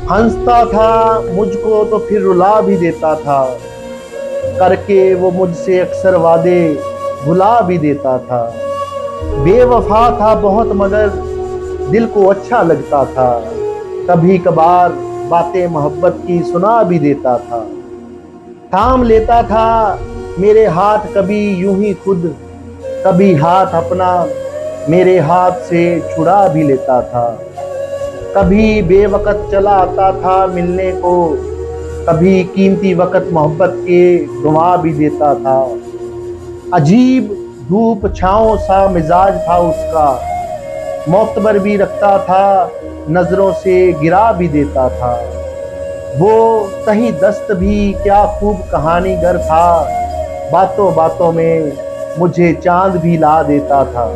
हंसता था मुझको तो फिर रुला भी देता था, करके वो मुझसे अक्सर वादे भुला भी देता था। बेवफा था बहुत मगर दिल को अच्छा लगता था, कभी कभार बातें मोहब्बत की सुना भी देता था। थाम लेता था मेरे हाथ कभी यूं ही खुद, कभी हाथ अपना मेरे हाथ से छुड़ा भी लेता था। कभी बेवकत चला आता था मिलने को, कभी कीमती वक़्त मोहब्बत के गंवा भी देता था। अजीब धूप छाँव सा मिजाज था उसका, मोतबर भी रखता था, नजरों से गिरा भी देता था। वो सही दस्त भी क्या खूब कहानीगर था, बातों बातों में मुझे चांद भी ला देता था।